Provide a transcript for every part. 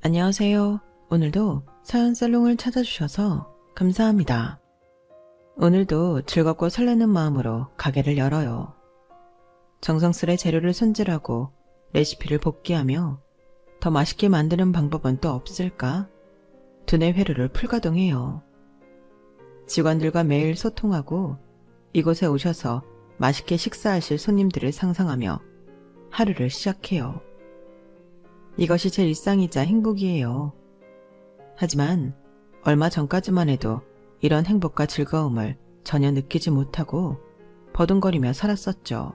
안녕하세요. 오늘도 사연살롱을 찾아주셔서 감사합니다. 오늘도 즐겁고 설레는 마음으로 가게를 열어요. 정성스레 재료를 손질하고 레시피를 복기하며 더 맛있게 만드는 방법은 또 없을까? 두뇌 회로를 풀가동해요. 직원들과 매일 소통하고 이곳에 오셔서 맛있게 식사하실 손님들을 상상하며 하루를 시작해요. 이것이 제 일상이자 행복이에요. 하지만 얼마 전까지만 해도 이런 행복과 즐거움을 전혀 느끼지 못하고 버둥거리며 살았었죠.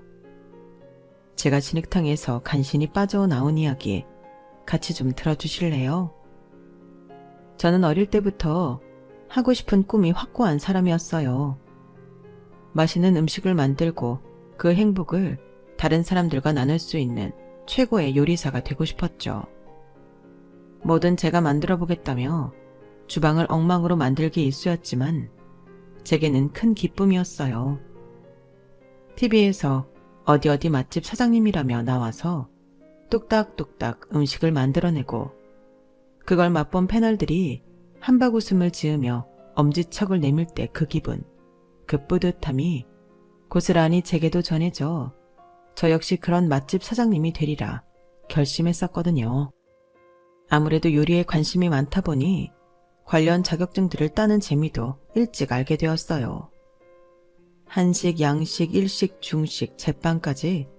제가 진흙탕에서 간신히 빠져 나온 이야기 같이 좀 들어주실래요? 저는 어릴 때부터 하고 싶은 꿈이 확고한 사람이었어요. 맛있는 음식을 만들고 그 행복을 다른 사람들과 나눌 수 있는 최고의 요리사가 되고 싶었죠. 뭐든 제가 만들어 보겠다며 주방을 엉망으로 만들기 일쑤였지만 제게는 큰 기쁨이었어요. TV에서 어디 맛집 사장님이라며 나와서 뚝딱뚝딱 음식을 만들어내고 그걸 맛본 패널들이 한바구음을 지으며 엄지척을 내밀 때 그 기분, 그 뿌듯함이 고스란히 제게도 전해져 저 역시 그런 맛집 사장님이 되리라 결심했었거든요. 아무래도 요리에 관심이 많다 보니 관련 자격증들을 따는 재미도 일찍 알게 되었어요. 한식, 양식, 일식, 중식, 제빵까지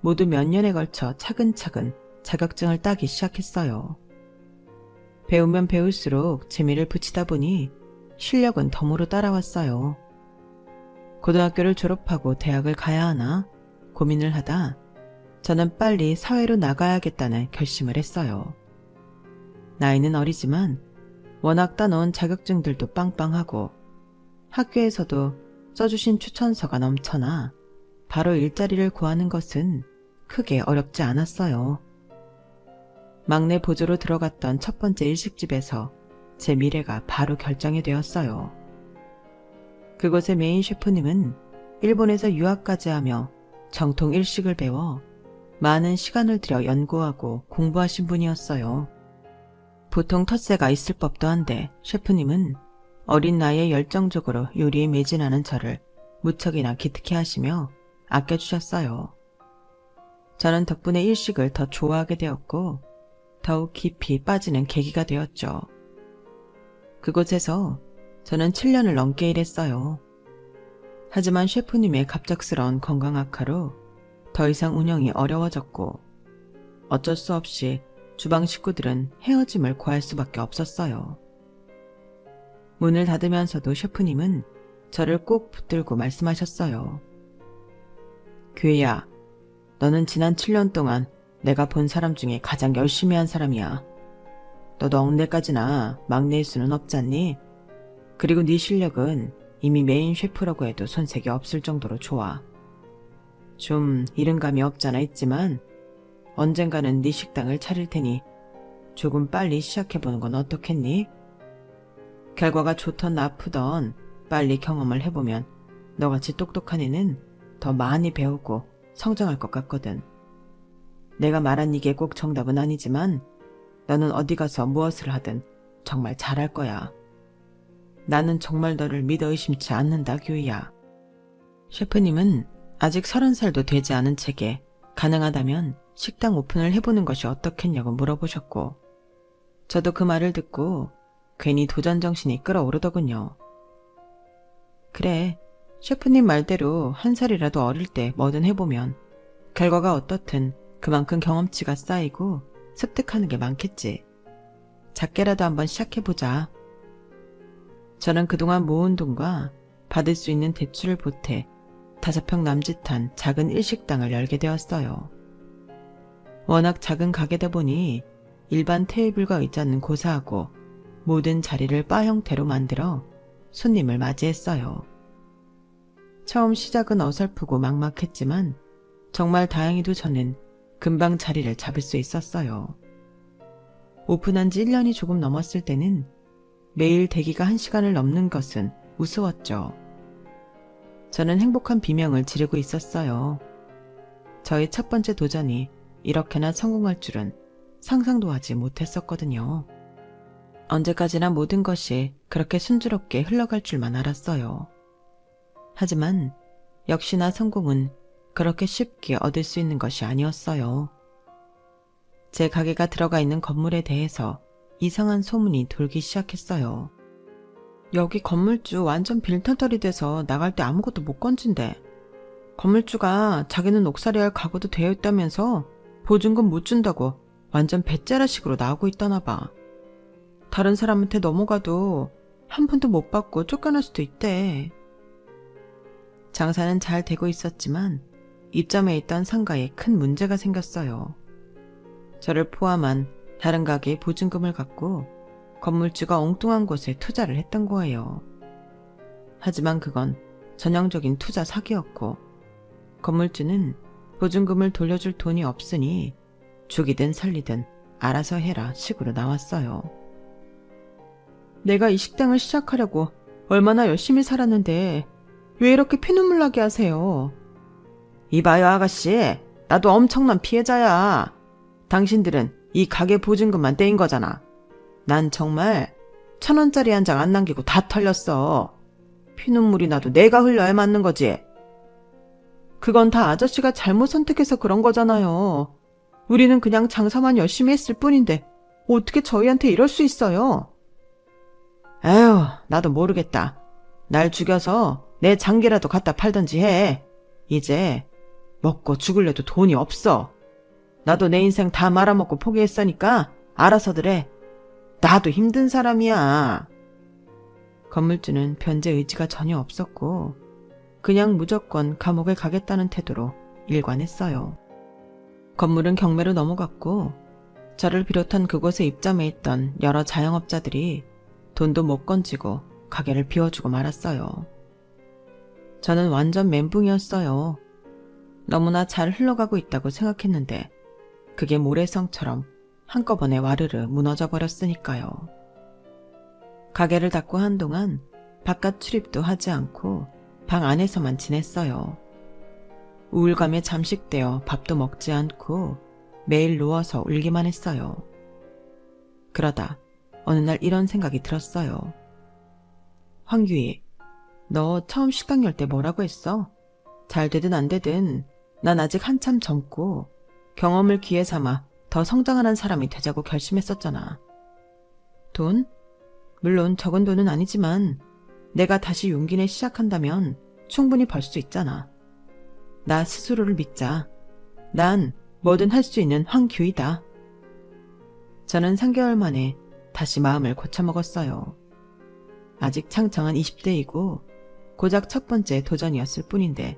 모두 몇 년에 걸쳐 차근차근 자격증을 따기 시작했어요. 배우면 배울수록 재미를 붙이다 보니 실력은 덤으로 따라왔어요. 고등학교를 졸업하고 대학을 가야 하나 고민을 하다 저는 빨리 사회로 나가야겠다는 결심을 했어요. 나이는 어리지만 워낙 따놓은 자격증들도 빵빵하고 학교에서도 써주신 추천서가 넘쳐나 바로 일자리를 구하는 것은 크게 어렵지 않았어요. 막내 보조로 들어갔던 첫 번째 일식집에서 제 미래가 바로 결정이 되었어요. 그곳의 메인 셰프님은 일본에서 유학까지 하며 정통 일식을 배워 많은 시간을 들여 연구하고 공부하신 분이었어요. 보통 텃세가 있을 법도 한데 셰프님은 어린 나이에 열정적으로 요리에 매진하는 저를 무척이나 기특해 하시며 아껴주셨어요. 저는 덕분에 일식을 더 좋아하게 되었고 더욱 깊이 빠지는 계기가 되었죠. 그곳에서 저는 7년을 넘게 일했어요. 하지만 셰프님의 갑작스러운 건강 악화로 더 이상 운영이 어려워졌고 어쩔 수 없이 주방 식구들은 헤어짐을 고할 수밖에 없었어요. 문을 닫으면서도 셰프님은 저를 꼭 붙들고 말씀하셨어요. 규혜야, 너는 지난 7년 동안 내가 본 사람 중에 가장 열심히 한 사람이야. 너도 옥내까지나 막내일 수는 없잖니? 그리고 네 실력은 이미 메인 셰프라고 해도 손색이 없을 정도로 좋아. 좀 이른감이 없잖아 있지만 언젠가는 네 식당을 차릴 테니 조금 빨리 시작해보는 건 어떻겠니? 결과가 좋던 나쁘던 빨리 경험을 해보면 너같이 똑똑한 애는 더 많이 배우고 성장할 것 같거든. 내가 말한 이게 꼭 정답은 아니지만 너는 어디 가서 무엇을 하든 정말 잘할 거야. 나는 정말 너를 믿어 의심치 않는다, 규희야. 셰프님은 아직 30살도 되지 않은 제게 가능하다면 식당 오픈을 해보는 것이 어떻겠냐고 물어보셨고 저도 그 말을 듣고 괜히 도전 정신이 끓어오르더군요. 그래, 셰프님 말대로 한 살이라도 어릴 때 뭐든 해보면 결과가 어떻든 그만큼 경험치가 쌓이고 습득하는 게 많겠지. 작게라도 한번 시작해보자. 저는 그동안 모은 돈과 받을 수 있는 대출을 보태 5평 남짓한 작은 일식당을 열게 되었어요. 워낙 작은 가게다 보니 일반 테이블과 의자는 고사하고 모든 자리를 바 형태로 만들어 손님을 맞이했어요. 처음 시작은 어설프고 막막했지만 정말 다행히도 저는 금방 자리를 잡을 수 있었어요. 오픈한 지 1년이 조금 넘었을 때는 매일 대기가 1시간을 넘는 것은 우스웠죠. 저는 행복한 비명을 지르고 있었어요. 저의 첫 번째 도전이 이렇게나 성공할 줄은 상상도 하지 못했었거든요. 언제까지나 모든 것이 그렇게 순조롭게 흘러갈 줄만 알았어요. 하지만 역시나 성공은 그렇게 쉽게 얻을 수 있는 것이 아니었어요. 제 가게가 들어가 있는 건물에 대해서 이상한 소문이 돌기 시작했어요. 여기 건물주 완전 빌턴털이 돼서 나갈 때 아무것도 못 건진대. 건물주가 자기는 옥살이할 각오도 되어 있다면서 보증금 못 준다고 완전 배째라식으로 나오고 있다나 봐. 다른 사람한테 넘어가도 한 푼도 못 받고 쫓겨날 수도 있대. 장사는 잘 되고 있었지만 입점해 있던 상가에 큰 문제가 생겼어요. 저를 포함한 다른 가게의 보증금을 갖고 건물주가 엉뚱한 곳에 투자를 했던 거예요. 하지만 그건 전형적인 투자 사기였고 건물주는 보증금을 돌려줄 돈이 없으니 죽이든 살리든 알아서 해라 식으로 나왔어요. 내가 이 식당을 시작하려고 얼마나 열심히 살았는데 왜 이렇게 피눈물 나게 하세요? 이봐요 아가씨, 나도 엄청난 피해자야. 당신들은 이 가게 보증금만 떼인 거잖아. 난 정말 1,000원짜리 한 장 안 남기고 다 털렸어. 피눈물이 나도 내가 흘려야 맞는 거지. 그건 다 아저씨가 잘못 선택해서 그런 거잖아요. 우리는 그냥 장사만 열심히 했을 뿐인데 어떻게 저희한테 이럴 수 있어요? 에휴, 나도 모르겠다. 날 죽여서 내 장기라도 갖다 팔던지 해. 이제 먹고 죽을래도 돈이 없어. 나도 내 인생 다 말아먹고 포기했으니까 알아서들 해. 나도 힘든 사람이야. 건물주는 변제 의지가 전혀 없었고 그냥 무조건 감옥에 가겠다는 태도로 일관했어요. 건물은 경매로 넘어갔고 저를 비롯한 그곳에 입점해 있던 여러 자영업자들이 돈도 못 건지고 가게를 비워주고 말았어요. 저는 완전 멘붕이었어요. 너무나 잘 흘러가고 있다고 생각했는데 그게 모래성처럼 한꺼번에 와르르 무너져 버렸으니까요. 가게를 닫고 한동안 바깥 출입도 하지 않고 방 안에서만 지냈어요. 우울감에 잠식되어 밥도 먹지 않고 매일 누워서 울기만 했어요. 그러다 어느 날 이런 생각이 들었어요. 황규희, 너 처음 식당 열 때 뭐라고 했어? 잘 되든 안 되든 난 아직 한참 젊고 경험을 기회 삼아 더 성장하는 사람이 되자고 결심했었잖아. 돈? 물론 적은 돈은 아니지만 내가 다시 용기 내 시작한다면 충분히 벌 수 있잖아. 나 스스로를 믿자. 난 뭐든 할 수 있는 황규희다. 저는 3개월 만에 다시 마음을 고쳐먹었어요. 아직 창창한 20대이고 고작 첫 번째 도전이었을 뿐인데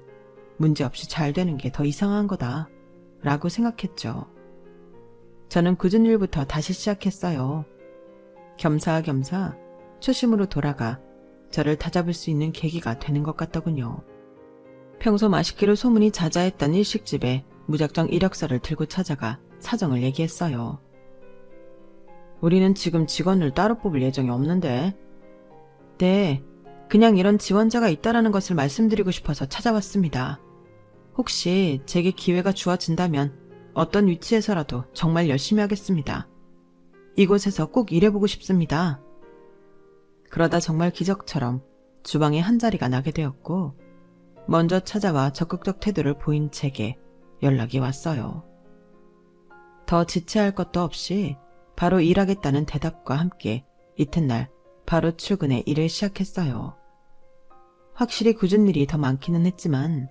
문제없이 잘 되는 게 더 이상한 거다 라고 생각했죠. 저는 굳은 일부터 다시 시작했어요. 겸사겸사 초심으로 돌아가 저를 다잡을 수 있는 계기가 되는 것 같더군요. 평소 맛있기로 소문이 자자했던 일식집에 무작정 이력서를 들고 찾아가 사정을 얘기했어요. 우리는 지금 직원을 따로 뽑을 예정이 없는데. 네, 그냥 이런 지원자가 있다라는 것을 말씀드리고 싶어서 찾아왔습니다. 혹시 제게 기회가 주어진다면 어떤 위치에서라도 정말 열심히 하겠습니다. 이곳에서 꼭 일해보고 싶습니다. 그러다 정말 기적처럼 주방에 한자리가 나게 되었고 먼저 찾아와 적극적 태도를 보인 제게 연락이 왔어요. 더 지체할 것도 없이 바로 일하겠다는 대답과 함께 이튿날 바로 출근해 일을 시작했어요. 확실히 굳은 일이 더 많기는 했지만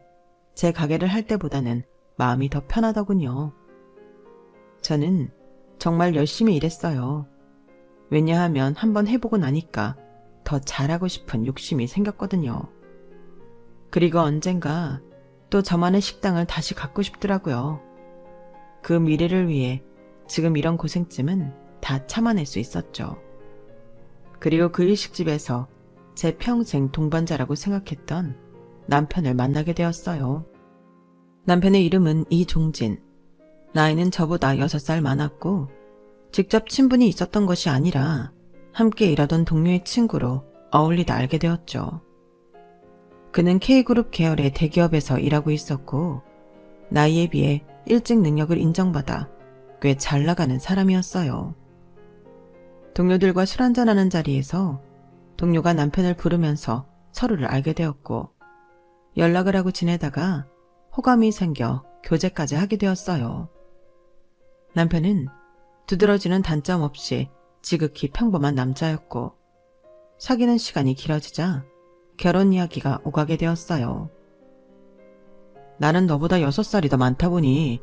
제 가게를 할 때보다는 마음이 더 편하더군요. 저는 정말 열심히 일했어요. 왜냐하면 한번 해보고 나니까 더 잘하고 싶은 욕심이 생겼거든요. 그리고 언젠가 또 저만의 식당을 다시 갖고 싶더라고요. 그 미래를 위해 지금 이런 고생쯤은 다 참아낼 수 있었죠. 그리고 그 일식집에서 제 평생 동반자라고 생각했던 남편을 만나게 되었어요. 남편의 이름은 이종진. 나이는 저보다 6살 많았고 직접 친분이 있었던 것이 아니라 함께 일하던 동료의 친구로 어울리다 알게 되었죠. 그는 K그룹 계열의 대기업에서 일하고 있었고 나이에 비해 일찍 능력을 인정받아 꽤 잘 나가는 사람이었어요. 동료들과 술 한잔하는 자리에서 동료가 남편을 부르면서 서로를 알게 되었고 연락을 하고 지내다가 호감이 생겨 교제까지 하게 되었어요. 남편은 두드러지는 단점 없이 지극히 평범한 남자였고 사귀는 시간이 길어지자 결혼 이야기가 오가게 되었어요. 나는 너보다 6살이 더 많다 보니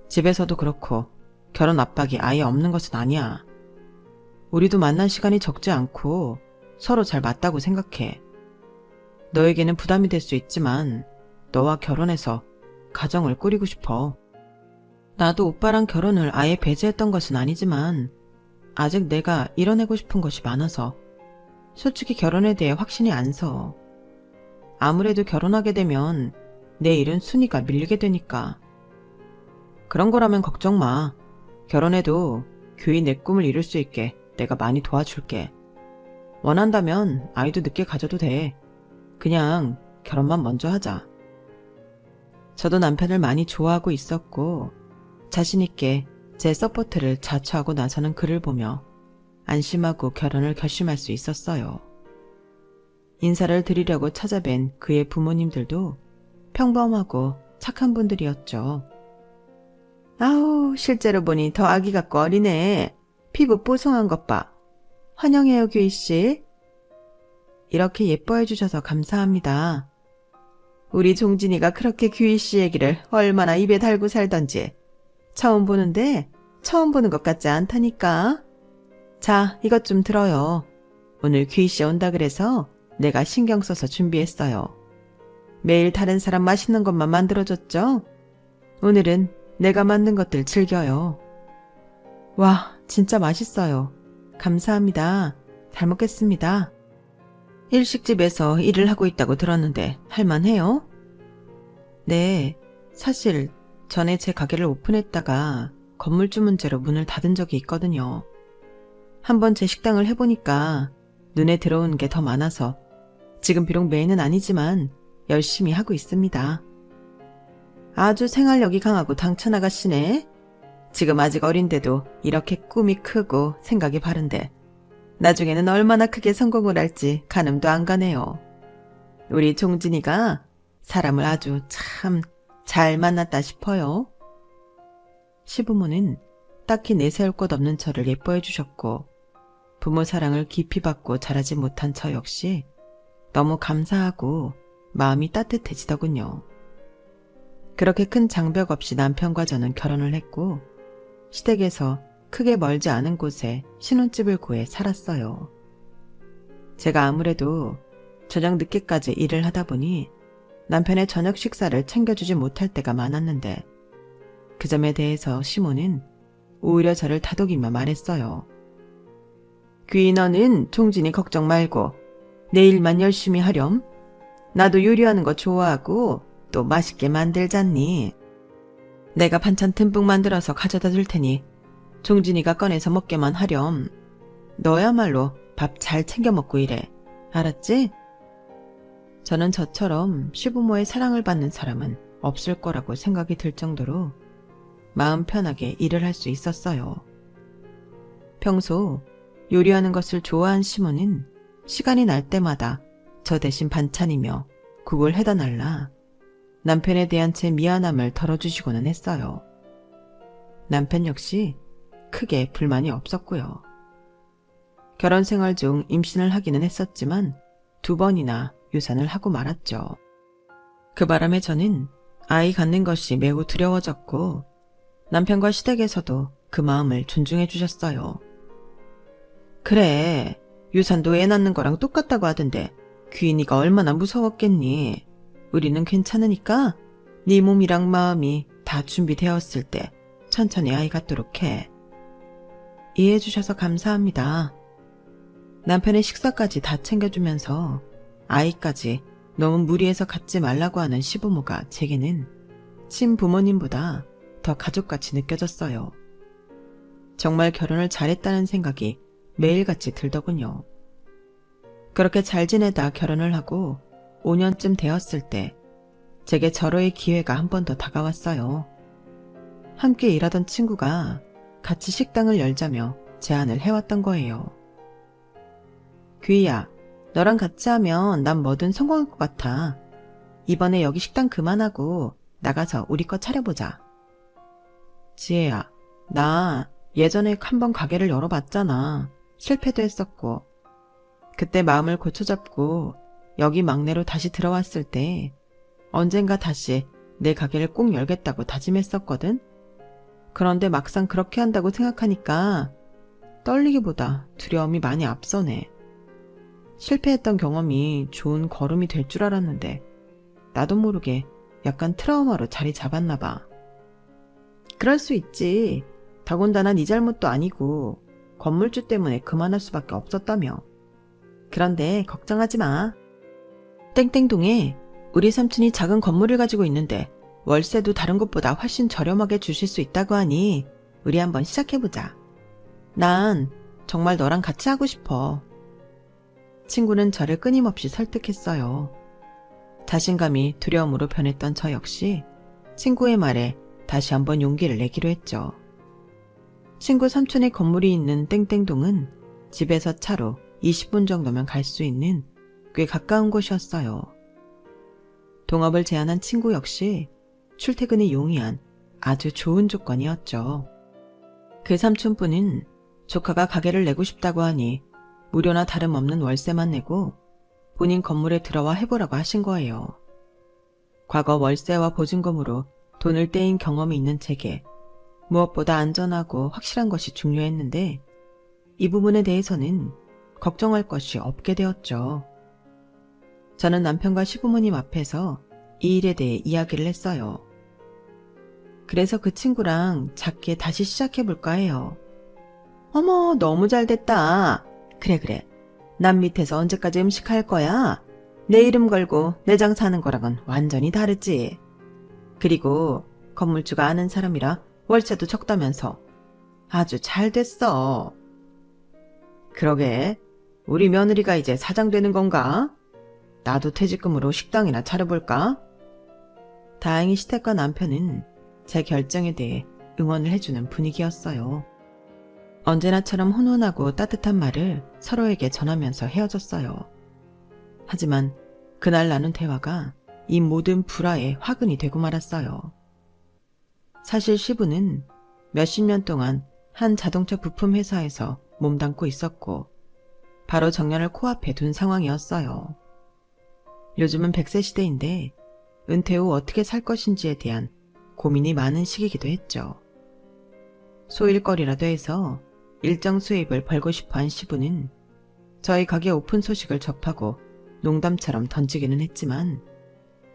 집에서도 그렇고 결혼 압박이 아예 없는 것은 아니야. 우리도 만난 시간이 적지 않고 서로 잘 맞다고 생각해. 너에게는 부담이 될 수 있지만 너와 결혼해서 가정을 꾸리고 싶어. 나도 오빠랑 결혼을 아예 배제했던 것은 아니지만 아직 내가 이뤄내고 싶은 것이 많아서 솔직히 결혼에 대해 확신이 안 서. 아무래도 결혼하게 되면 내 일은 순위가 밀리게 되니까. 그런 거라면 걱정 마. 결혼해도 교이 내 꿈을 이룰 수 있게 내가 많이 도와줄게. 원한다면 아이도 늦게 가져도 돼. 그냥 결혼만 먼저 하자. 저도 남편을 많이 좋아하고 있었고 자신 있게 제 서포트를 자처하고 나서는 그를 보며 안심하고 결혼을 결심할 수 있었어요. 인사를 드리려고 찾아뵌 그의 부모님들도 평범하고 착한 분들이었죠. 아우, 실제로 보니 더 아기 같고 어리네. 피부 뽀송한 것 봐. 환영해요, 규희 씨. 이렇게 예뻐해 주셔서 감사합니다. 우리 종진이가 그렇게 규희 씨 얘기를 얼마나 입에 달고 살던지 처음 보는데 처음 보는 것 같지 않다니까. 자, 이것 좀 들어요. 오늘 규희 씨 온다 그래서 내가 신경 써서 준비했어요. 매일 다른 사람 맛있는 것만 만들어줬죠? 오늘은 내가 만든 것들 즐겨요. 와, 진짜 맛있어요. 감사합니다. 잘 먹겠습니다. 일식집에서 일을 하고 있다고 들었는데 할만해요? 네, 사실 전에 제 가게를 오픈했다가 건물주 문제로 문을 닫은 적이 있거든요. 한번 제 식당을 해보니까 눈에 들어오는 게 더 많아서 지금 비록 메인은 아니지만 열심히 하고 있습니다. 아주 생활력이 강하고 당찬 아가씨네. 지금 아직 어린데도 이렇게 꿈이 크고 생각이 바른데 나중에는 얼마나 크게 성공을 할지 가늠도 안 가네요. 우리 종진이가 사람을 아주 참 잘 만났다 싶어요. 시부모는 딱히 내세울 것 없는 저를 예뻐해 주셨고 부모 사랑을 깊이 받고 자라지 못한 저 역시 너무 감사하고 마음이 따뜻해지더군요. 그렇게 큰 장벽 없이 남편과 저는 결혼을 했고 시댁에서 크게 멀지 않은 곳에 신혼집을 구해 살았어요. 제가 아무래도 저녁 늦게까지 일을 하다 보니 남편의 저녁 식사를 챙겨주지 못할 때가 많았는데 그 점에 대해서 시모는 오히려 저를 다독이며 말했어요. 귀 너는 종진이 걱정 말고 내 일만 열심히 하렴. 나도 요리하는 거 좋아하고 또 맛있게 만들잖니. 내가 반찬 듬뿍 만들어서 가져다 줄 테니 종진이가 꺼내서 먹게만 하렴. 너야말로 밥 잘 챙겨 먹고 이래. 알았지? 저는 저처럼 시부모의 사랑을 받는 사람은 없을 거라고 생각이 들 정도로 마음 편하게 일을 할 수 있었어요. 평소 요리하는 것을 좋아한 시모는 시간이 날 때마다 저 대신 반찬이며 국을 해다 날라 남편에 대한 제 미안함을 덜어주시고는 했어요. 남편 역시 크게 불만이 없었고요. 결혼 생활 중 임신을 하기는 했었지만 2번이나 유산을 하고 말았죠. 그 바람에 저는 아이 갖는 것이 매우 두려워졌고 남편과 시댁에서도 그 마음을 존중해 주셨어요. 그래, 유산도 애 낳는 거랑 똑같다고 하던데 귀인이가 얼마나 무서웠겠니. 우리는 괜찮으니까 네 몸이랑 마음이 다 준비되었을 때 천천히 아이 갖도록 해. 이해해 주셔서 감사합니다. 남편의 식사까지 다 챙겨주면서 아이까지 너무 무리해서 갖지 말라고 하는 시부모가 제게는 친부모님보다 더 가족같이 느껴졌어요. 정말 결혼을 잘했다는 생각이 매일같이 들더군요. 그렇게 잘 지내다 결혼을 하고 5년쯤 되었을 때 제게 절호의 기회가 한 번 더 다가왔어요. 함께 일하던 친구가 같이 식당을 열자며 제안을 해왔던 거예요. 귀희야, 너랑 같이 하면 난 뭐든 성공할 것 같아. 이번에 여기 식당 그만하고 나가서 우리 거 차려보자. 지혜야, 나 예전에 한번 가게를 열어봤잖아. 실패도 했었고. 그때 마음을 고쳐잡고 여기 막내로 다시 들어왔을 때 언젠가 다시 내 가게를 꼭 열겠다고 다짐했었거든. 그런데 막상 그렇게 한다고 생각하니까 떨리기보다 두려움이 많이 앞서네. 실패했던 경험이 좋은 걸음이 될 줄 알았는데 나도 모르게 약간 트라우마로 자리 잡았나 봐. 그럴 수 있지. 더군다나 네 잘못도 아니고 건물주 때문에 그만할 수밖에 없었다며. 그런데 걱정하지 마. 땡땡동에 우리 삼촌이 작은 건물을 가지고 있는데 월세도 다른 곳보다 훨씬 저렴하게 주실 수 있다고 하니 우리 한번 시작해보자. 난 정말 너랑 같이 하고 싶어. 친구는 저를 끊임없이 설득했어요. 자신감이 두려움으로 변했던 저 역시 친구의 말에 다시 한번 용기를 내기로 했죠. 친구 삼촌의 건물이 있는 땡땡동은 집에서 차로 20분 정도면 갈 수 있는 꽤 가까운 곳이었어요. 동업을 제안한 친구 역시 출퇴근이 용이한 아주 좋은 조건이었죠. 그 삼촌분은 조카가 가게를 내고 싶다고 하니 무료나 다름없는 월세만 내고 본인 건물에 들어와 해보라고 하신 거예요. 과거 월세와 보증금으로 돈을 떼인 경험이 있는 제게 무엇보다 안전하고 확실한 것이 중요했는데 이 부분에 대해서는 걱정할 것이 없게 되었죠. 저는 남편과 시부모님 앞에서 이 일에 대해 이야기를 했어요. 그래서 그 친구랑 작게 다시 시작해볼까 해요. 어머, 너무 잘 됐다. 그래. 남 밑에서 언제까지 음식할 거야? 내 이름 걸고 내 장사하는 거랑은 완전히 다르지. 그리고 건물주가 아는 사람이라 월세도 적다면서 아주 잘 됐어. 그러게, 우리 며느리가 이제 사장 되는 건가? 나도 퇴직금으로 식당이나 차려볼까? 다행히 시댁과 남편은 제 결정에 대해 응원을 해주는 분위기였어요. 언제나처럼 훈훈하고 따뜻한 말을 서로에게 전하면서 헤어졌어요. 하지만 그날 나눈 대화가 이 모든 불화의 화근이 되고 말았어요. 사실 시부는 몇십 년 동안 한 자동차 부품 회사에서 몸담고 있었고 바로 정년을 코앞에 둔 상황이었어요. 요즘은 100세 시대인데 은퇴 후 어떻게 살 것인지에 대한 고민이 많은 시기이기도 했죠. 소일거리라도 해서 일정 수입을 벌고 싶어한 시부는 저희 가게 오픈 소식을 접하고 농담처럼 던지기는 했지만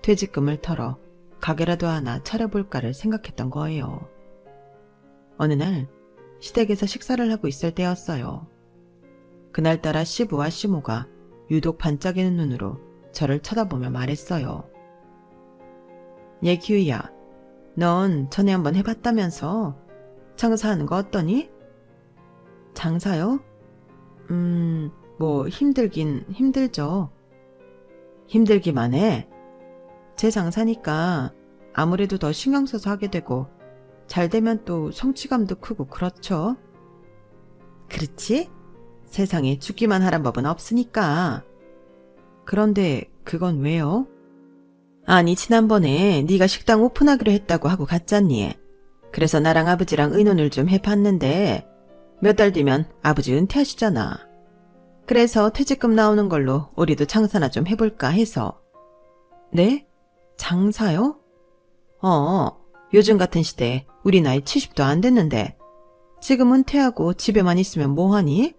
퇴직금을 털어 가게라도 하나 차려볼까를 생각했던 거예요. 어느 날 시댁에서 식사를 하고 있을 때였어요. 그날따라 시부와 시모가 유독 반짝이는 눈으로 저를 쳐다보며 말했어요. 얘 기우야, 넌 전에 한번 해봤다면서 장사하는 거 어떠니? 장사요? 뭐 힘들긴 힘들죠. 힘들기만 해. 제 장사니까 아무래도 더 신경 써서 하게 되고 잘 되면 또 성취감도 크고 그렇죠. 그렇지? 세상에 죽기만 하란 법은 없으니까. 그런데 그건 왜요? 아니 지난번에 네가 식당 오픈하기로 했다고 하고 갔잖니. 그래서 나랑 아버지랑 의논을 좀 해봤는데 몇 달 뒤면 아버지 은퇴하시잖아. 그래서 퇴직금 나오는 걸로 우리도 장사나 좀 해볼까 해서. 네? 장사요? 요즘 같은 시대에 우리 나이 70도 안 됐는데 지금 은퇴하고 집에만 있으면 뭐하니?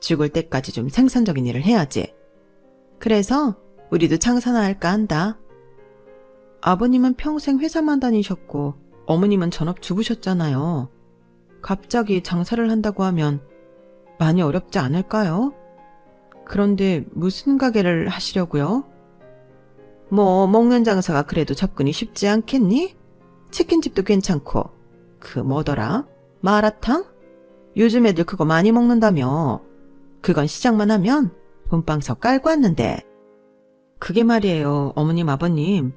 죽을 때까지 좀 생산적인 일을 해야지. 그래서 우리도 장사나 할까 한다. 아버님은 평생 회사만 다니셨고 어머님은 전업주부셨잖아요. 갑자기 장사를 한다고 하면 많이 어렵지 않을까요? 그런데 무슨 가게를 하시려고요? 뭐 먹는 장사가 그래도 접근이 쉽지 않겠니? 치킨집도 괜찮고 그 뭐더라? 마라탕? 요즘 애들 그거 많이 먹는다며. 그건 시작만 하면 돈방석 깔고 왔는데. 그게 말이에요, 어머님 아버님.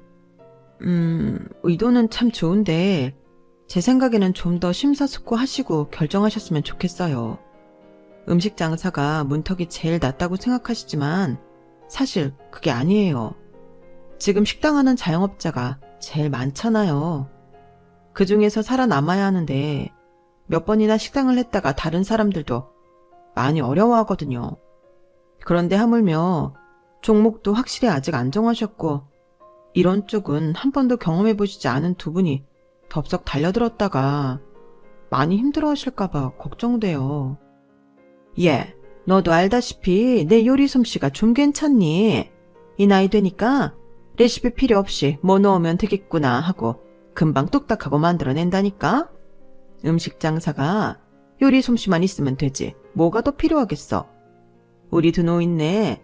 의도는 참 좋은데 제 생각에는 좀 더 심사숙고하시고 결정하셨으면 좋겠어요. 음식 장사가 문턱이 제일 낮다고 생각하시지만 사실 그게 아니에요. 지금 식당 하는 자영업자가 제일 많잖아요. 그 중에서 살아남아야 하는데 몇 번이나 식당을 했다가 다른 사람들도 많이 어려워하거든요. 그런데 하물며 종목도 확실히 아직 안 정하셨고 이런 쪽은 한 번도 경험해보시지 않은 두 분이 덥석 달려들었다가 많이 힘들어하실까봐 걱정돼요. 예, 너도 알다시피 내 요리 솜씨가 좀 괜찮니? 이 나이 되니까 레시피 필요 없이 뭐 넣으면 되겠구나 하고 금방 뚝딱하고 만들어낸다니까? 음식 장사가 요리 솜씨만 있으면 되지 뭐가 더 필요하겠어. 우리 두 노인네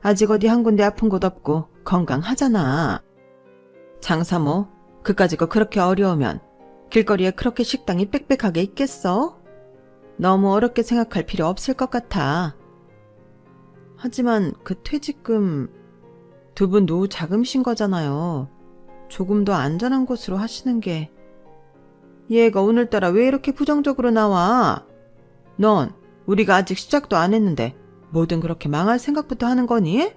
아직 어디 한 군데 아픈 곳 없고 건강하잖아. 장사 뭐 그까짓 거 그렇게 어려우면 길거리에 그렇게 식당이 빽빽하게 있겠어? 너무 어렵게 생각할 필요 없을 것 같아. 하지만 그 퇴직금 두 분 노후 자금이신 거잖아요. 조금 더 안전한 곳으로 하시는 게. 얘가 오늘따라 왜 이렇게 부정적으로 나와? 넌 우리가 아직 시작도 안 했는데 뭐든 그렇게 망할 생각부터 하는 거니?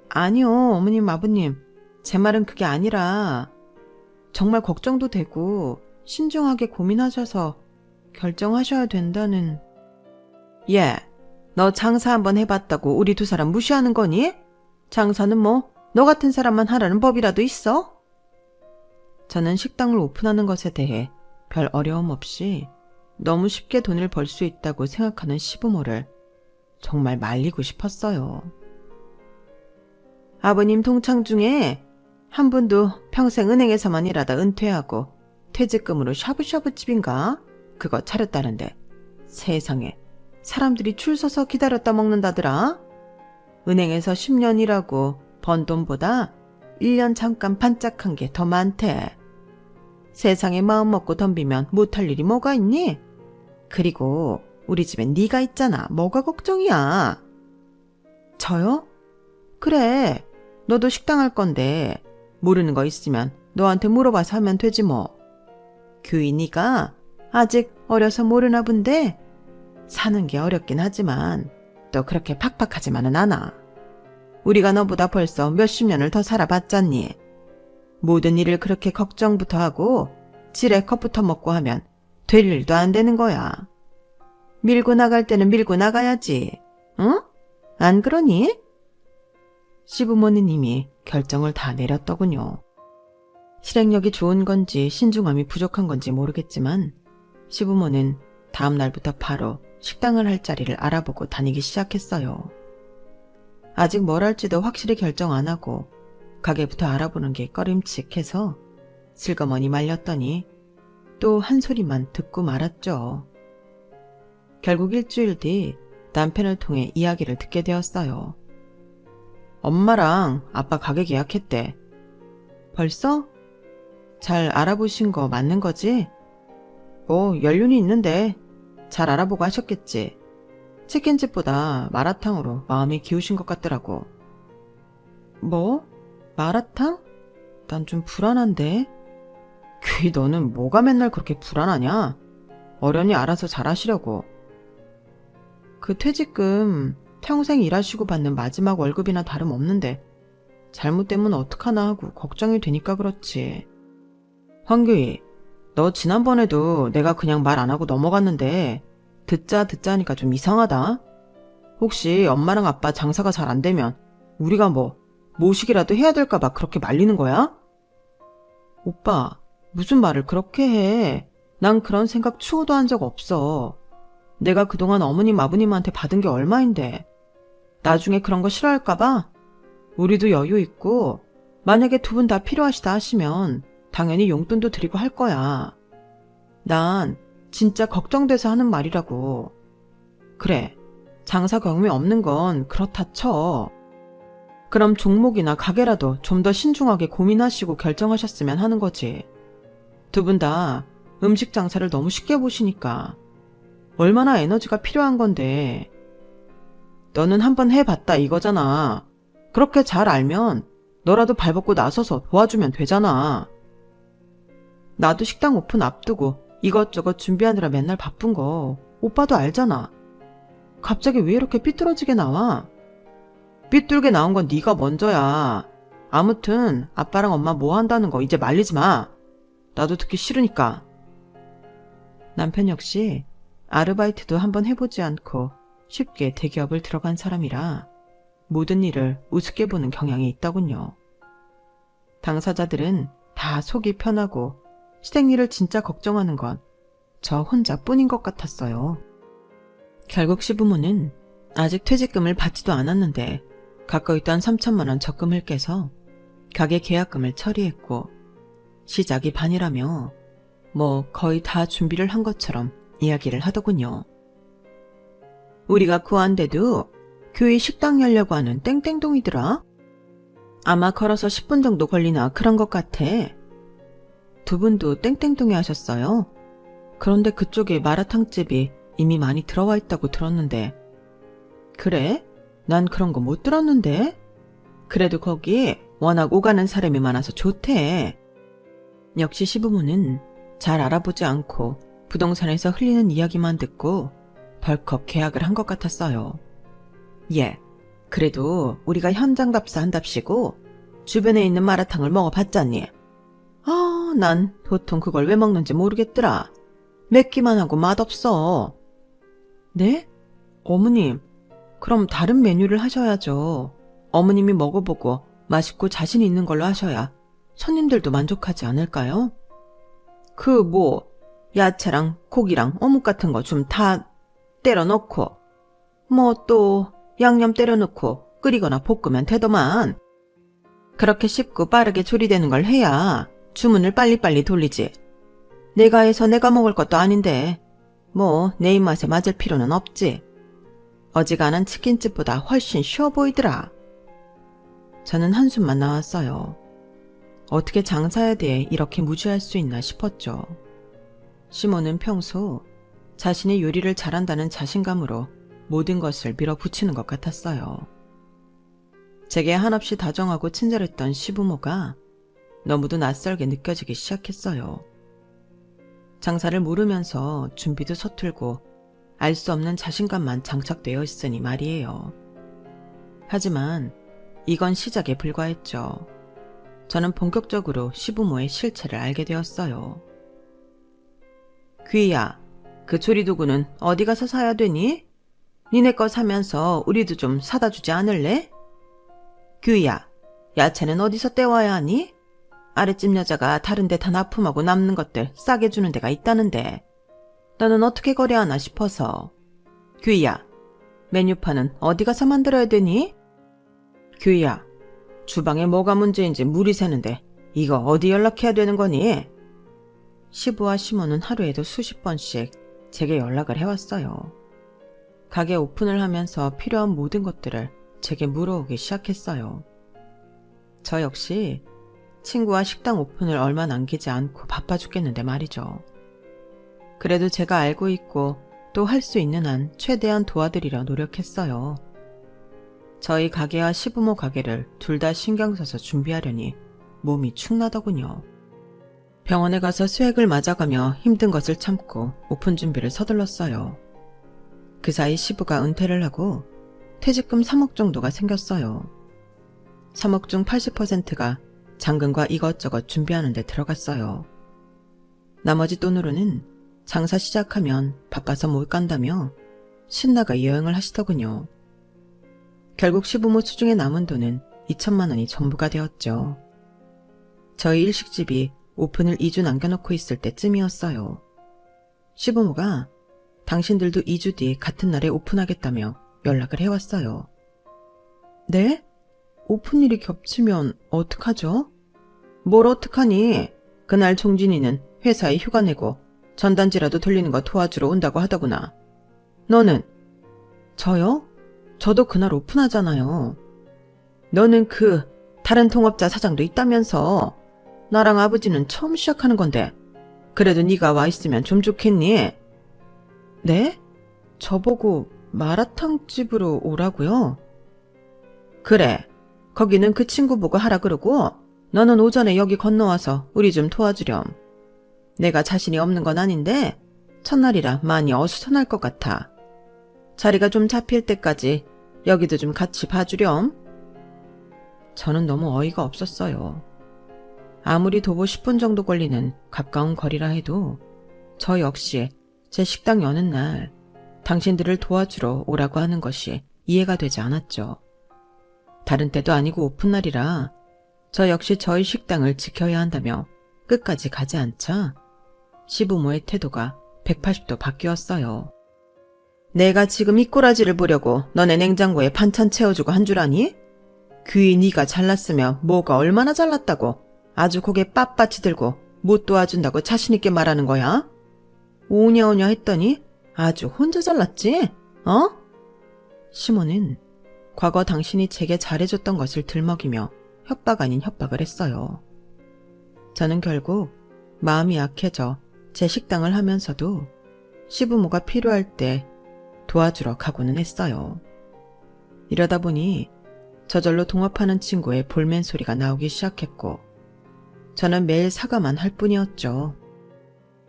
아니요, 어머님, 아버님. 제 말은 그게 아니라 정말 걱정도 되고 신중하게 고민하셔서 결정하셔야 된다는. 예, 너 장사 한번 해봤다고 우리 두 사람 무시하는 거니? 장사는 뭐 너 같은 사람만 하라는 법이라도 있어? 저는 식당을 오픈하는 것에 대해 별 어려움 없이 너무 쉽게 돈을 벌 수 있다고 생각하는 시부모를 정말 말리고 싶었어요. 아버님 동창 중에 한 분도 평생 은행에서만 일하다 은퇴하고 퇴직금으로 샤브샤브집인가? 그거 차렸다는데 세상에 사람들이 줄 서서 기다렸다 먹는다더라. 은행에서 10년 일하고 번 돈보다 1년 잠깐 반짝한 게 더 많대. 세상에 마음 먹고 덤비면 못할 일이 뭐가 있니? 그리고 우리 집엔 네가 있잖아. 뭐가 걱정이야? 저요? 그래. 너도 식당 할 건데 모르는 거 있으면 너한테 물어봐서 하면 되지 뭐. 규희 네가 아직 어려서 모르나 본데 사는 게 어렵긴 하지만 또 그렇게 팍팍하지만은 않아. 우리가 너보다 벌써 몇십 년을 더 살아봤잖니. 모든 일을 그렇게 걱정부터 하고 지레컵부터 먹고 하면 될 일도 안 되는 거야. 밀고 나갈 때는 밀고 나가야지. 응? 안 그러니? 시부모는 이미 결정을 다 내렸더군요. 실행력이 좋은 건지 신중함이 부족한 건지 모르겠지만 시부모는 다음 날부터 바로 식당을 할 자리를 알아보고 다니기 시작했어요. 아직 뭘 할지도 확실히 결정 안 하고 가게부터 알아보는 게 꺼림칙해서 슬그머니 말렸더니 또 한 소리만 듣고 말았죠. 결국 일주일 뒤 남편을 통해 이야기를 듣게 되었어요. 엄마랑 아빠 가게 계약했대. 벌써? 잘 알아보신 거 맞는 거지? 뭐 연륜이 있는데 잘 알아보고 하셨겠지. 치킨집보다 마라탕으로 마음이 기우신 것 같더라고. 뭐? 마라탕? 난 좀 불안한데. 귀 너는 뭐가 맨날 그렇게 불안하냐? 어련히 알아서 잘하시려고. 그 퇴직금 평생 일하시고 받는 마지막 월급이나 다름없는데 잘못되면 어떡하나 하고 걱정이 되니까 그렇지. 황규희, 너 지난번에도 내가 그냥 말 안 하고 넘어갔는데 듣자 하니까 좀 이상하다. 혹시 엄마랑 아빠 장사가 잘 안 되면 우리가 뭐 모시기라도 해야 될까 봐 그렇게 말리는 거야? 오빠, 무슨 말을 그렇게 해. 난 그런 생각 추호도 한 적 없어. 내가 그동안 어머님 아버님한테 받은 게 얼마인데. 나중에 그런 거 싫어할까 봐? 우리도 여유 있고 만약에 두 분 다 필요하시다 하시면 당연히 용돈도 드리고 할 거야. 난 진짜 걱정돼서 하는 말이라고. 그래, 장사 경험이 없는 건 그렇다 쳐. 그럼 종목이나 가게라도 좀 더 신중하게 고민하시고 결정하셨으면 하는 거지. 두 분 다 음식 장사를 너무 쉽게 보시니까 얼마나 에너지가 필요한 건데. 너는 한번 해봤다 이거잖아. 그렇게 잘 알면 너라도 발벗고 나서서 도와주면 되잖아. 나도 식당 오픈 앞두고 이것저것 준비하느라 맨날 바쁜 거 오빠도 알잖아. 갑자기 왜 이렇게 삐뚤어지게 나와? 삐뚤게 나온 건 네가 먼저야. 아무튼 아빠랑 엄마 뭐 한다는 거 이제 말리지 마. 나도 듣기 싫으니까. 남편 역시 아르바이트도 한번 해보지 않고 쉽게 대기업을 들어간 사람이라 모든 일을 우습게 보는 경향이 있더군요. 당사자들은 다 속이 편하고 시댁 일을 진짜 걱정하는 건 저 혼자뿐인 것 같았어요. 결국 시부모는 아직 퇴직금을 받지도 않았는데 가까이 있던 3천만 원 적금을 깨서 가게 계약금을 처리했고 시작이 반이라며 뭐 거의 다 준비를 한 것처럼 이야기를 하더군요. 우리가 구한데도 교회 식당 열려고 하는 땡땡동이더라. 아마 걸어서 10분 정도 걸리나 그런 것 같아. 두 분도 땡땡동에 하셨어요? 그런데 그쪽에 마라탕집이 이미 많이 들어와 있다고 들었는데. 그래? 난 그런 거 못 들었는데? 그래도 거기 워낙 오가는 사람이 많아서 좋대. 역시 시부모는 잘 알아보지 않고 부동산에서 흘리는 이야기만 듣고 벌컥 계약을 한 것 같았어요. 예, 그래도 우리가 현장답사 한답시고 주변에 있는 마라탕을 먹어봤잖니. 난 보통 그걸 왜 먹는지 모르겠더라. 맵기만 하고 맛없어. 네? 어머님, 그럼 다른 메뉴를 하셔야죠. 어머님이 먹어보고 맛있고 자신 있는 걸로 하셔야 손님들도 만족하지 않을까요? 야채랑 고기랑 어묵 같은 거 좀 다 때려 넣고 뭐 또 양념 때려 넣고 끓이거나 볶으면 되더만. 그렇게 쉽고 빠르게 조리되는 걸 해야 주문을 빨리빨리 돌리지. 내가 해서 내가 먹을 것도 아닌데 뭐 내 입맛에 맞을 필요는 없지. 어지간한 치킨집보다 훨씬 쉬워 보이더라. 저는 한숨만 나왔어요. 어떻게 장사에 대해 이렇게 무지할 수 있나 싶었죠. 시모는 평소 자신이 요리를 잘한다는 자신감으로 모든 것을 밀어붙이는 것 같았어요. 제게 한없이 다정하고 친절했던 시부모가 너무도 낯설게 느껴지기 시작했어요. 장사를 모르면서 준비도 서툴고 알 수 없는 자신감만 장착되어 있으니 말이에요. 하지만 이건 시작에 불과했죠. 저는 본격적으로 시부모의 실체를 알게 되었어요. 귀야, 그 조리도구는 어디 가서 사야 되니? 니네 거 사면서 우리도 좀 사다 주지 않을래? 귀야, 야채는 어디서 떼와야 하니? 아랫집 여자가 다른 데 다 납품하고 남는 것들 싸게 주는 데가 있다는데 너는 어떻게 거래하나 싶어서. 귀야, 메뉴판은 어디 가서 만들어야 되니? 귀야, 주방에 뭐가 문제인지 물이 새는데 이거 어디 연락해야 되는 거니? 시부와 시모는 하루에도 수십 번씩 제게 연락을 해왔어요. 가게 오픈을 하면서 필요한 모든 것들을 제게 물어오기 시작했어요. 저 역시 친구와 식당 오픈을 얼마 남기지 않고 바빠 죽겠는데 말이죠. 그래도 제가 알고 있고 또 할 수 있는 한 최대한 도와드리려 노력했어요. 저희 가게와 시부모 가게를 둘 다 신경 써서 준비하려니 몸이 축나더군요. 병원에 가서 수액을 맞아가며 힘든 것을 참고 오픈 준비를 서둘렀어요. 그 사이 시부가 은퇴를 하고 퇴직금 3억 정도가 생겼어요. 3억 중 80%가 잔금과 이것저것 준비하는 데 들어갔어요. 나머지 돈으로는 장사 시작하면 바빠서 못 간다며 신나가 여행을 하시더군요. 결국 시부모 수중에 남은 돈은 2천만 원이 전부가 되었죠. 저희 일식집이 오픈을 2주 남겨놓고 있을 때쯤이었어요. 시부모가 당신들도 2주 뒤 같은 날에 오픈하겠다며 연락을 해왔어요. 네? 오픈일이 겹치면 어떡하죠? 뭘 어떡하니? 그날 종진이는 회사에 휴가 내고 전단지라도 돌리는 거 도와주러 온다고 하더구나. 너는? 저요? 저도 그날 오픈하잖아요. 너는 다른 통업자 사장도 있다면서. 나랑 아버지는 처음 시작하는 건데 그래도 네가 와 있으면 좀 좋겠니? 네? 저보고 마라탕집으로 오라고요? 그래, 거기는 그 친구 보고 하라 그러고 너는 오전에 여기 건너와서 우리 좀 도와주렴. 내가 자신이 없는 건 아닌데 첫날이라 많이 어수선할 것 같아. 자리가 좀 잡힐 때까지 여기도 좀 같이 봐주렴. 저는 너무 어이가 없었어요. 아무리 도보 10분 정도 걸리는 가까운 거리라 해도 저 역시 제 식당 여는 날 당신들을 도와주러 오라고 하는 것이 이해가 되지 않았죠. 다른 때도 아니고 오픈날이라 저 역시 저희 식당을 지켜야 한다며 끝까지 가지 않자 시부모의 태도가 180도 바뀌었어요. 내가 지금 이 꼬라지를 보려고 너네 냉장고에 반찬 채워주고 한 줄 아니? 귀 네가 잘났으면 뭐가 얼마나 잘났다고 아주 고개 빳빳이 들고 못 도와준다고 자신있게 말하는 거야? 오냐오냐 했더니 아주 혼자 잘났지? 어? 시모는 과거 당신이 제게 잘해줬던 것을 들먹이며 협박 아닌 협박을 했어요. 저는 결국 마음이 약해져 제 식당을 하면서도 시부모가 필요할 때 도와주러 가고는 했어요. 이러다 보니 저절로 동업하는 친구의 볼멘 소리가 나오기 시작했고 저는 매일 사과만 할 뿐이었죠.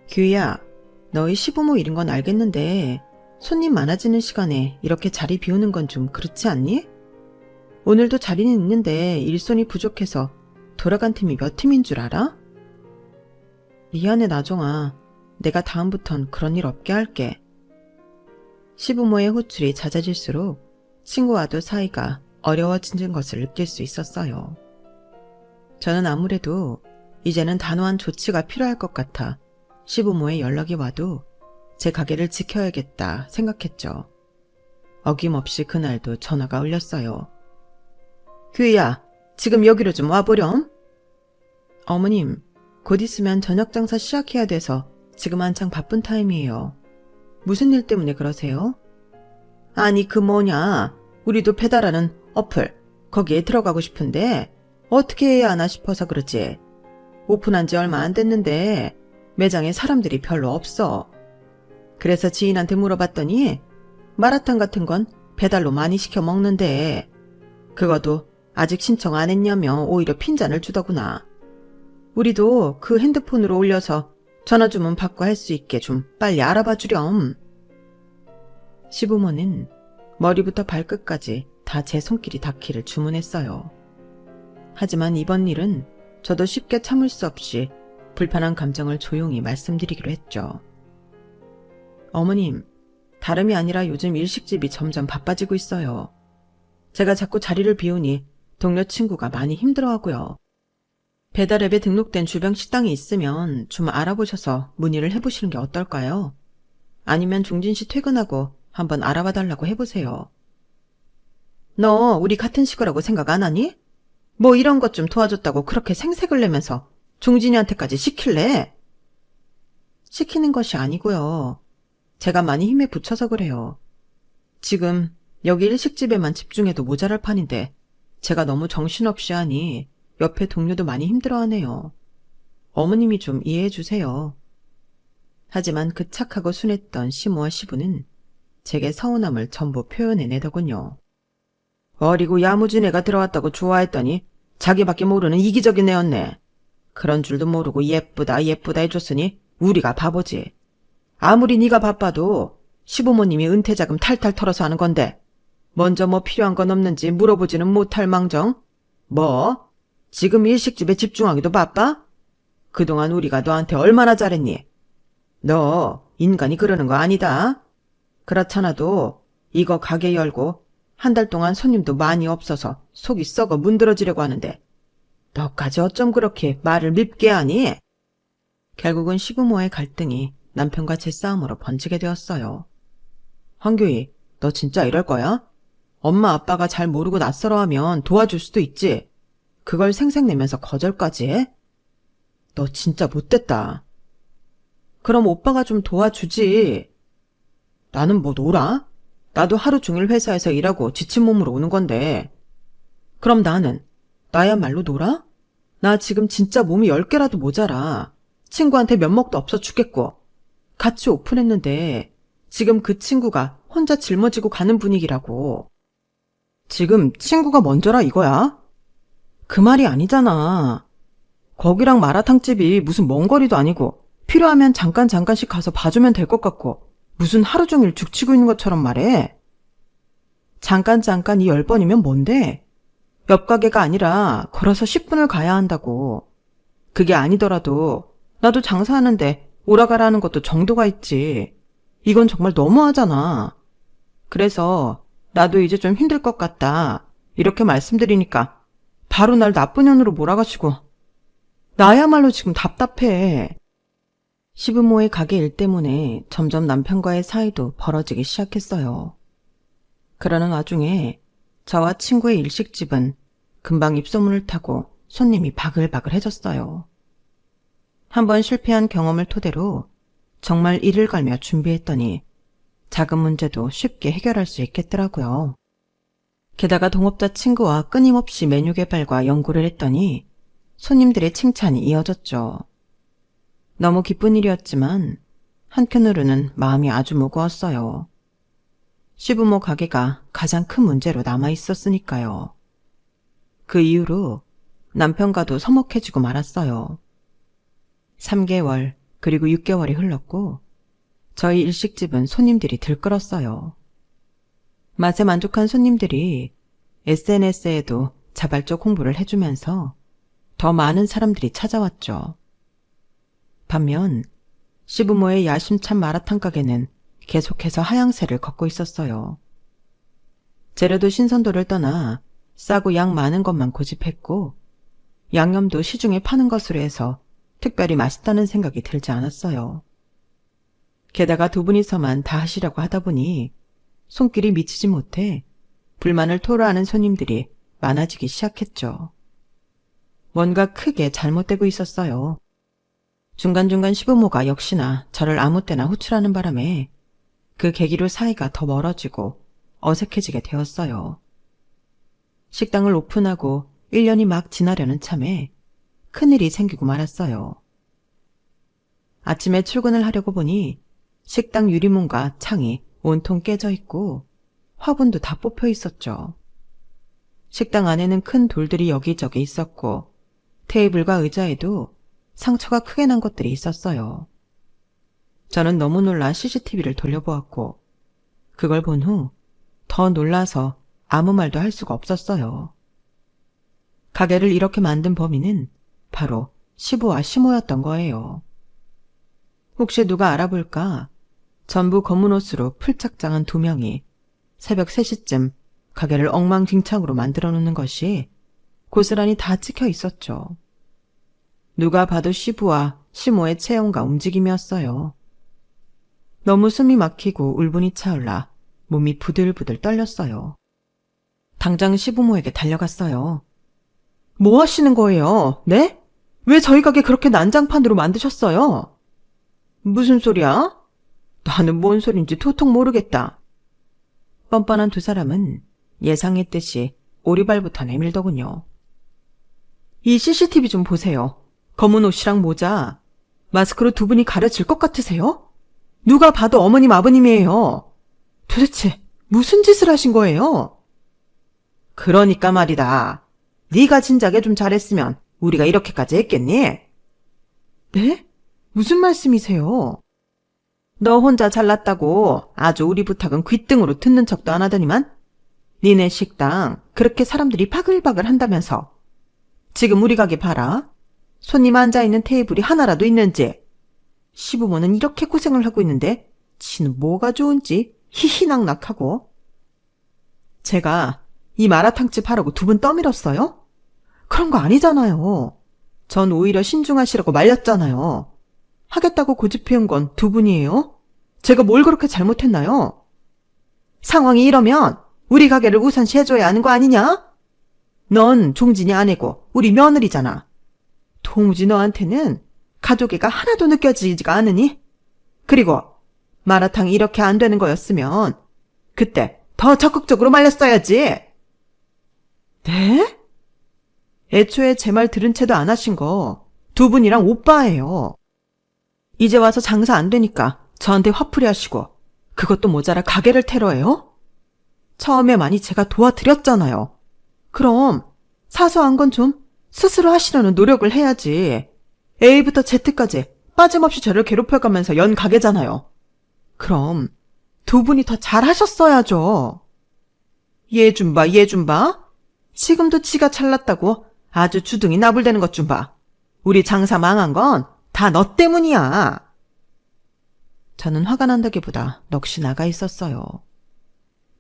규희야, 너희 시부모 일인 건 알겠는데 손님 많아지는 시간에 이렇게 자리 비우는 건 좀 그렇지 않니? 오늘도 자리는 있는데 일손이 부족해서 돌아간 팀이 몇 팀인 줄 알아? 미안해 나정아. 내가 다음부턴 그런 일 없게 할게. 시부모의 호출이 잦아질수록 친구와도 사이가 어려워지는 것을 느낄 수 있었어요. 저는 아무래도 이제는 단호한 조치가 필요할 것 같아 시부모의 연락이 와도 제 가게를 지켜야겠다 생각했죠. 어김없이 그날도 전화가 울렸어요. 규희야, 지금 여기로 좀 와보렴. 어머님, 곧 있으면 저녁 장사 시작해야 돼서 지금 한창 바쁜 타임이에요. 무슨 일 때문에 그러세요? 아니 그 뭐냐, 우리도 배달하는 어플 거기에 들어가고 싶은데 어떻게 해야 하나 싶어서 그러지. 오픈한 지 얼마 안 됐는데 매장에 사람들이 별로 없어. 그래서 지인한테 물어봤더니 마라탕 같은 건 배달로 많이 시켜 먹는데 그것도 아직 신청 안 했냐며 오히려 핀잔을 주더구나. 우리도 그 핸드폰으로 올려서 전화 주문 받고 할 수 있게 좀 빨리 알아봐 주렴. 시부모는 머리부터 발끝까지 다 제 손길이 닿기를 주문했어요. 하지만 이번 일은 저도 쉽게 참을 수 없이 불편한 감정을 조용히 말씀드리기로 했죠. 어머님, 다름이 아니라 요즘 일식집이 점점 바빠지고 있어요. 제가 자꾸 자리를 비우니 동료 친구가 많이 힘들어하고요. 배달앱에 등록된 주변 식당이 있으면 좀 알아보셔서 문의를 해보시는 게 어떨까요? 아니면 종진씨 퇴근하고 한번 알아봐 달라고 해보세요. 너 우리 같은 식구라고 생각 안 하니? 뭐 이런 것 좀 도와줬다고 그렇게 생색을 내면서 종진이한테까지 시킬래? 시키는 것이 아니고요. 제가 많이 힘에 부쳐서 그래요. 지금 여기 일식집에만 집중해도 모자랄 판인데 제가 너무 정신없이 하니 옆에 동료도 많이 힘들어하네요. 어머님이 좀 이해해 주세요. 하지만 그 착하고 순했던 시모와 시부는 제게 서운함을 전부 표현해내더군요. 어리고 야무진 애가 들어왔다고 좋아했더니 자기밖에 모르는 이기적인 애였네. 그런 줄도 모르고 예쁘다 예쁘다 해줬으니 우리가 바보지. 아무리 네가 바빠도 시부모님이 은퇴자금 탈탈 털어서 하는 건데 먼저 뭐 필요한 건 없는지 물어보지는 못할 망정. 뭐? 지금 일식집에 집중하기도 바빠? 그동안 우리가 너한테 얼마나 잘했니? 너 인간이 그러는 거 아니다. 그렇잖아도 이거 가게 열고 한 달 동안 손님도 많이 없어서 속이 썩어 문드러지려고 하는데 너까지 어쩜 그렇게 말을 밉게 하니? 결국은 시부모의 갈등이 남편과 제 싸움으로 번지게 되었어요. 황교희, 너 진짜 이럴 거야? 엄마 아빠가 잘 모르고 낯설어하면 도와줄 수도 있지. 그걸 생색내면서 거절까지 해? 너 진짜 못됐다. 그럼 오빠가 좀 도와주지. 나는 뭐 놀아? 나도 하루 종일 회사에서 일하고 지친 몸으로 오는 건데. 그럼 나야말로 놀아? 나 지금 진짜 몸이 10개라도 모자라. 친구한테 면목도 없어 죽겠고. 같이 오픈했는데 지금 그 친구가 혼자 짊어지고 가는 분위기라고. 지금 친구가 먼저라 이거야? 그 말이 아니잖아. 거기랑 마라탕집이 무슨 먼 거리도 아니고 필요하면 잠깐씩 가서 봐주면 될 것 같고 무슨 하루 종일 죽치고 있는 것처럼 말해. 잠깐 이 10번이면 뭔데? 옆 가게가 아니라 걸어서 10분을 가야 한다고. 그게 아니더라도 나도 장사하는데 오라가라 하는 것도 정도가 있지. 이건 정말 너무하잖아. 그래서 나도 이제 좀 힘들 것 같다. 이렇게 말씀드리니까 바로 날 나쁜 년으로 몰아가시고 나야말로 지금 답답해. 시부모의 가게 일 때문에 점점 남편과의 사이도 벌어지기 시작했어요. 그러는 와중에 저와 친구의 일식집은 금방 입소문을 타고 손님이 바글바글해졌어요. 한번 실패한 경험을 토대로 정말 이를 갈며 준비했더니 작은 문제도 쉽게 해결할 수 있겠더라고요. 게다가 동업자 친구와 끊임없이 메뉴 개발과 연구를 했더니 손님들의 칭찬이 이어졌죠. 너무 기쁜 일이었지만 한편으로는 마음이 아주 무거웠어요. 시부모 가게가 가장 큰 문제로 남아 있었으니까요. 그 이후로 남편과도 서먹해지고 말았어요. 3개월 그리고 6개월이 흘렀고 저희 일식집은 손님들이 들끓었어요. 맛에 만족한 손님들이 SNS에도 자발적 홍보를 해주면서 더 많은 사람들이 찾아왔죠. 반면 시부모의 야심찬 마라탕 가게는 계속해서 하향세를 걷고 있었어요. 재료도 신선도를 떠나 싸고 양 많은 것만 고집했고 양념도 시중에 파는 것으로 해서 특별히 맛있다는 생각이 들지 않았어요. 게다가 두 분이서만 다 하시려고 하다 보니 손길이 미치지 못해 불만을 토로하는 손님들이 많아지기 시작했죠. 뭔가 크게 잘못되고 있었어요. 중간중간 시부모가 역시나 저를 아무 때나 호출하는 바람에 그 계기로 사이가 더 멀어지고 어색해지게 되었어요. 식당을 오픈하고 1년이 막 지나려는 참에 큰일이 생기고 말았어요. 아침에 출근을 하려고 보니 식당 유리문과 창이 온통 깨져 있고 화분도 다 뽑혀 있었죠. 식당 안에는 큰 돌들이 여기저기 있었고 테이블과 의자에도 상처가 크게 난 것들이 있었어요. 저는 너무 놀라 CCTV를 돌려보았고 그걸 본 후 더 놀라서 아무 말도 할 수가 없었어요. 가게를 이렇게 만든 범인은 바로 시부와 시모였던 거예요. 혹시 누가 알아볼까? 전부 검은 옷으로 풀착장한 2명이 새벽 3시쯤 가게를 엉망진창으로 만들어 놓는 것이 고스란히 다 찍혀 있었죠. 누가 봐도 시부와 시모의 체형과 움직임이었어요. 너무 숨이 막히고 울분이 차올라 몸이 부들부들 떨렸어요. 당장 시부모에게 달려갔어요. 뭐 하시는 거예요? 네? 왜 저희 가게 그렇게 난장판으로 만드셨어요? 무슨 소리야? 나는 뭔 소린지 도통 모르겠다. 뻔뻔한 두 사람은 예상했듯이 오리발부터 내밀더군요. 이 CCTV 좀 보세요. 검은 옷이랑 모자, 마스크로 두 분이 가려질 것 같으세요? 누가 봐도 어머님 아버님이에요. 도대체 무슨 짓을 하신 거예요? 그러니까 말이다. 네가 진작에 좀 잘했으면 우리가 이렇게까지 했겠니? 네? 무슨 말씀이세요? 너 혼자 잘났다고 아주 우리 부탁은 귓등으로 듣는 척도 안 하더니만 니네 식당 그렇게 사람들이 바글바글 한다면서 지금 우리 가게 봐라. 손님 앉아있는 테이블이 하나라도 있는지. 시부모는 이렇게 고생을 하고 있는데 지는 뭐가 좋은지 희희낙낙하고. 제가 이 마라탕집 하라고 두 분 떠밀었어요? 그런 거 아니잖아요. 전 오히려 신중하시라고 말렸잖아요. 하겠다고 고집해온 건 두 분이에요? 제가 뭘 그렇게 잘못했나요? 상황이 이러면 우리 가게를 우선시 해줘야 하는 거 아니냐? 넌 종진이 아내고 우리 며느리잖아. 도무지 너한테는 가족애가 하나도 느껴지지가 않으니? 그리고 마라탕이 이렇게 안 되는 거였으면 그때 더 적극적으로 말렸어야지. 네? 애초에 제 말 들은 채도 안 하신 거 두 분이랑 오빠예요. 이제 와서 장사 안 되니까 저한테 화풀이 하시고 그것도 모자라 가게를 테러해요? 처음에 많이 제가 도와드렸잖아요. 그럼 사소한 건 좀 스스로 하시려는 노력을 해야지. A부터 Z까지 빠짐없이 저를 괴롭혀가면서 연 가게잖아요. 그럼 두 분이 더 잘하셨어야죠. 얘 좀 봐, 얘 좀 봐. 지금도 지가 잘났다고 아주 주둥이 나불대는 것 좀 봐. 우리 장사 망한 건 다 너 때문이야. 저는 화가 난다기보다 넋이 나가 있었어요.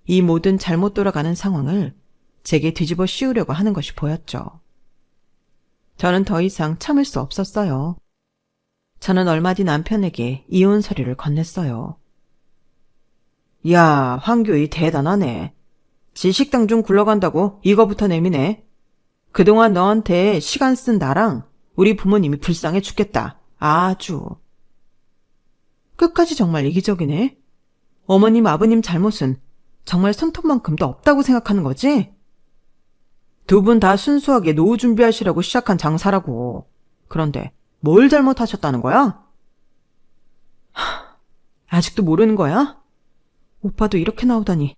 이 모든 잘못 돌아가는 상황을 제게 뒤집어 씌우려고 하는 것이 보였죠. 저는 더 이상 참을 수 없었어요. 저는 얼마 뒤 남편에게 이혼 서류를 건넸어요. 야, 황교희 대단하네. 지 식당 좀 굴러간다고 이거부터 내미네. 그동안 너한테 시간 쓴 나랑 우리 부모님이 불쌍해 죽겠다. 아주. 끝까지 정말 이기적이네. 어머님, 아버님 잘못은 정말 손톱만큼도 없다고 생각하는 거지? 두 분 다 순수하게 노후 준비하시라고 시작한 장사라고. 그런데 뭘 잘못하셨다는 거야? 아직도 모르는 거야? 오빠도 이렇게 나오다니.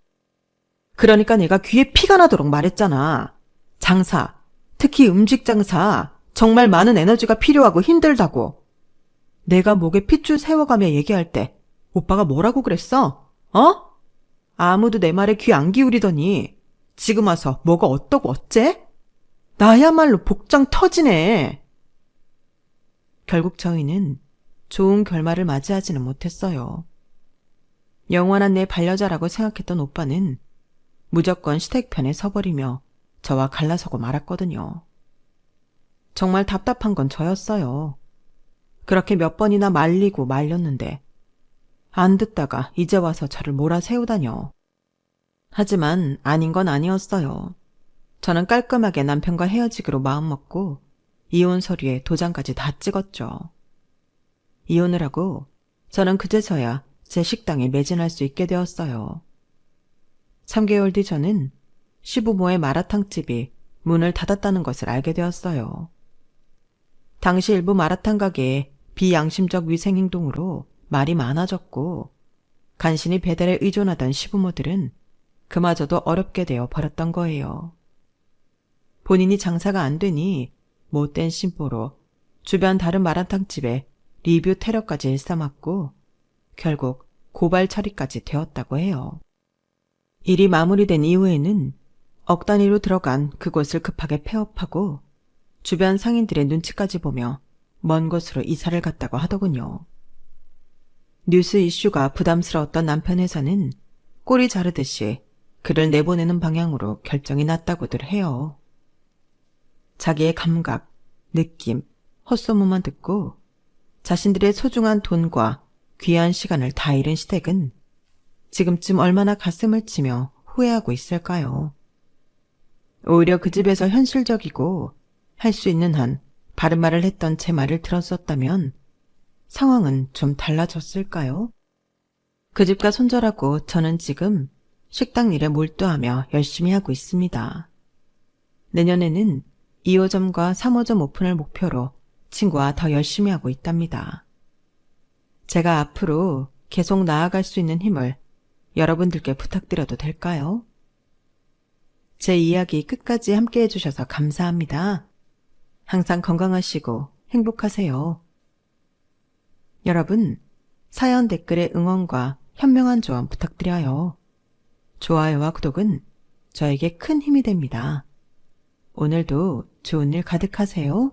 그러니까 내가 귀에 피가 나도록 말했잖아. 장사, 특히 음식 장사, 정말 많은 에너지가 필요하고 힘들다고. 내가 목에 핏줄 세워가며 얘기할 때 오빠가 뭐라고 그랬어? 어? 아무도 내 말에 귀 안 기울이더니 지금 와서 뭐가 어떠고 어째? 나야말로 복장 터지네. 결국 저희는 좋은 결말을 맞이하지는 못했어요. 영원한 내 반려자라고 생각했던 오빠는 무조건 시댁편에 서버리며 저와 갈라서고 말았거든요. 정말 답답한 건 저였어요. 그렇게 몇 번이나 말리고 말렸는데 안 듣다가 이제 와서 저를 몰아세우다뇨. 하지만 아닌 건 아니었어요. 저는 깔끔하게 남편과 헤어지기로 마음먹고 이혼 서류에 도장까지 다 찍었죠. 이혼을 하고 저는 그제서야 제 식당에 매진할 수 있게 되었어요. 3개월 뒤 저는 시부모의 마라탕집이 문을 닫았다는 것을 알게 되었어요. 당시 일부 마라탕 가게의 비양심적 위생행동으로 말이 많아졌고 간신히 배달에 의존하던 시부모들은 그마저도 어렵게 되어 버렸던 거예요. 본인이 장사가 안 되니 못된 심보로 주변 다른 마라탕집에 리뷰 테러까지 일삼았고 결국 고발 처리까지 되었다고 해요. 일이 마무리된 이후에는 억 단위로 들어간 그곳을 급하게 폐업하고 주변 상인들의 눈치까지 보며 먼 곳으로 이사를 갔다고 하더군요. 뉴스 이슈가 부담스러웠던 남편 회사는 꼬리 자르듯이 그를 내보내는 방향으로 결정이 났다고들 해요. 자기의 감각, 느낌, 헛소문만 듣고 자신들의 소중한 돈과 귀한 시간을 다 잃은 시댁은 지금쯤 얼마나 가슴을 치며 후회하고 있을까요? 오히려 그 집에서 현실적이고 할 수 있는 한 바른 말을 했던 제 말을 들었었다면 상황은 좀 달라졌을까요? 그 집과 손절하고 저는 지금 식당 일에 몰두하며 열심히 하고 있습니다. 내년에는 2호점과 3호점 오픈을 목표로 친구와 더 열심히 하고 있답니다. 제가 앞으로 계속 나아갈 수 있는 힘을 여러분들께 부탁드려도 될까요? 제 이야기 끝까지 함께 해주셔서 감사합니다. 항상 건강하시고 행복하세요. 여러분, 사연 댓글에 응원과 현명한 조언 부탁드려요. 좋아요와 구독은 저에게 큰 힘이 됩니다. 오늘도 좋은 일 가득하세요.